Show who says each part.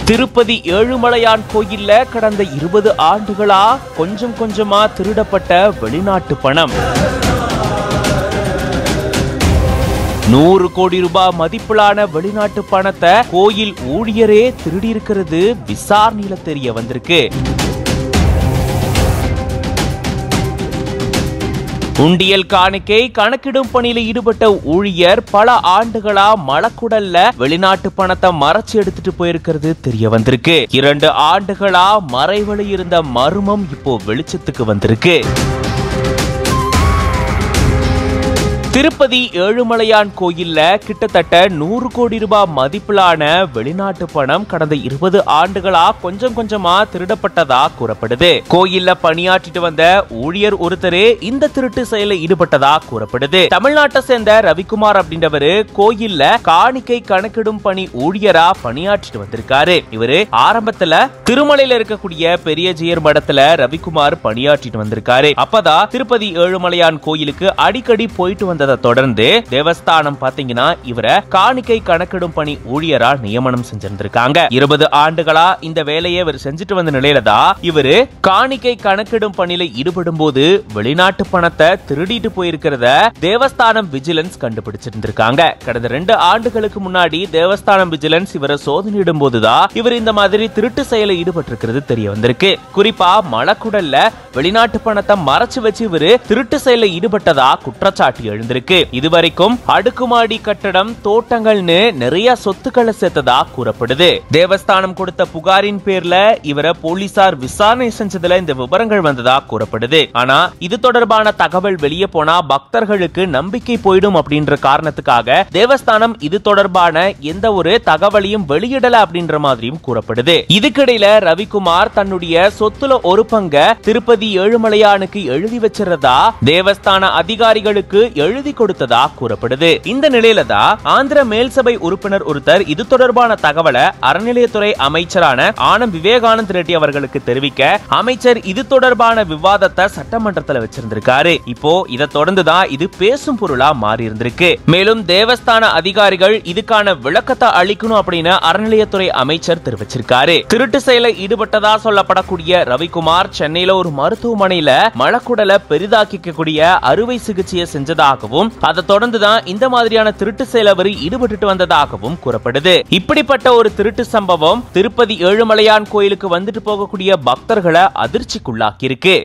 Speaker 1: திருப்பதி ஏழுமலையான் கோயில்ல கடந்த 20 ஆண்டுகளா கொஞ்சம் கொஞ்சமா திருடப்பட்ட வெளிநாட்டு பணம். 100 கோடி ரூபாய் மதிப்பிலான வெளிநாட்டு பணத்தை கோயில் ஊழியரே திருடி இருக்கிறது விசாரணையில தெரிய வந்திருக்கு. உண்டியல் காணிக்கை கணக்கிடும் பணியில ஈடுபட்ட ஊழியர் பல ஆண்டுகளா மலக்குடல்ல வெளிநாட்டு பணத்தை மறைச்சு எடுத்துட்டு போயிருக்கிறது தெரிய வந்திருக்கு. 2 ஆண்டுகளா மறைவழி இருந்த மர்மம் இப்போ வெளிச்சத்துக்கு வந்திருக்கு. திருப்பதி ஏழுமலையான் கோயில்ல கிட்டத்தட்ட 100 கோடி ரூபாய் மதிப்பிலான வெளிநாட்டு பணம் கடந்த 20 ஆண்டுகளா கொஞ்சம் கொஞ்சமா திருடப்பட்டதா கூறப்படுது. கோயில்ல பணியாற்றிட்டு வந்த ஊழியர் ஒருத்தரே இந்த திருட்டு செயலில் ஈடுபட்டதா கூறப்படுது. தமிழ்நாட்டை சேர்ந்த ரவிக்குமார் அப்படின்றவரு கோயில்ல காணிக்கை கணக்கிடும் பணி ஊழியரா பணியாற்றிட்டு வந்திருக்காரு. இவரு ஆரம்பத்துல திருமலையில இருக்கக்கூடிய பெரிய ஜெயர் மடத்துல ரவிக்குமார் பணியாற்றிட்டு வந்திருக்காரு. அப்பதான் திருப்பதி ஏழுமலையான் கோயிலுக்கு அடிக்கடி போயிட்டு வந்த தொடர்ந்து தேவஸ்தானம் பாத்தீங்கன்னா இவரை காணிக்கை கணக்கிடும் பணி ஊழியரா நியமனம் செஞ்சிருந்திருக்காங்க. 20 ஆண்டுகளா இந்த வேலையை இவர் செஞ்சுட்டு வந்த நிலையில தான் இவரு காணிக்கை கணக்கிடும் பணியில ஈடுபடும் போது வெளிநாட்டு பணத்தை திருடிட்டு போயிருக்கிறத தேவஸ்தானம் விஜிலன்ஸ் கண்டுபிடிச்சிருந்திருக்காங்க. கடந்த 2 ஆண்டுகளுக்கு முன்னாடி தேவஸ்தானம் விஜிலன்ஸ் இவரை சோதனையிடும் போதுதான் இவர் இந்த மாதிரி திருட்டு செயலில் ஈடுபட்டிருக்கிறது தெரிய வந்திருக்கு. குறிப்பா மலக்குடல்ல வெளிநாட்டு பணத்தை மறைச்சு வச்சு இவரு திருட்டு செயலில் ஈடுபட்டதா குற்றச்சாட்டு எழுந்திருக்கு. இதுவரைக்கும் அடுக்குமாடி கட்டடம், தோட்டங்கள்னு நிறைய சொத்துக்களை சேர்த்ததா கூறப்படுது. தேவஸ்தானம் கொடுத்த புகாரின் பேர்ல இவரை போலீசார் விசாரணை செஞ்சதுல இந்த விவரங்கள் வந்ததா கூறப்படுது. ஆனா இது தொடர்பான தகவல் வெளியே போனா பக்தர்களுக்கு நம்பிக்கை போயிடும் அப்படின்ற காரணத்துக்காக தேவஸ்தானம் இது தொடர்பான எந்த ஒரு தகவலையும் வெளியிடல அப்படின்ற மாதிரியும் கூறப்படுது. இதுக்கிடையில ரவிக்குமார் தன்னுடைய சொத்துல ஒரு பங்க திருப்பதி ஏழுமலையானுக்கு எழுதி வச்சிருந்தா தேவஸ்தான அதிகாரிகளுக்கு எழுதி கொடுத்ததா கூறப்படுது. இந்த நிலையில தான் ஆந்திர மேல்சபை உறுப்பினர் ஒருத்தர் இது தொடர்பான தகவலை அறநிலையத்துறை அமைச்சரான ஆனம் விவேகானந்த் ரெட்டி அவர்களுக்கு தெரிவிக்க அமைச்சர் இது தொடர்பான விவாதத்தை சட்டமன்றத்தில் வச்சிருந்திருக்காரு. இப்போ இதை தொடர்ந்து தான் இது பேசும் பொருளா மாறி இருந்திருக்கு. மேலும் தேவஸ்தான அதிகாரிகள் இதுக்கான விளக்கத்தை அளிக்கணும் அப்படின்னு அறநிலையத்துறை அமைச்சர் தெரிவிச்சிருக்காரு. திருட்டு செயலில் ஈடுபட்டதா சொல்லப்படக்கூடிய ரவிக்குமார் சென்னையில ஒரு மருத்துவமனையில மலக்குடலை பெரிதாக்கிக்கக்கூடிய அறுவை சிகிச்சையை செஞ்சதாகவும் அதை தொடர்ந்துதான் இந்த மாதிரியான திருட்டு செயலில் ஈடுபட்டு வந்ததாகவும் கூறப்படுது. இப்படிப்பட்ட ஒரு திருட்டு சம்பவம் திருப்பதி ஏழுமலையான் கோயிலுக்கு வந்துட்டு போகக்கூடிய பக்தர்களை அதிர்ச்சிக்குள்ளாக்கி இருக்கு.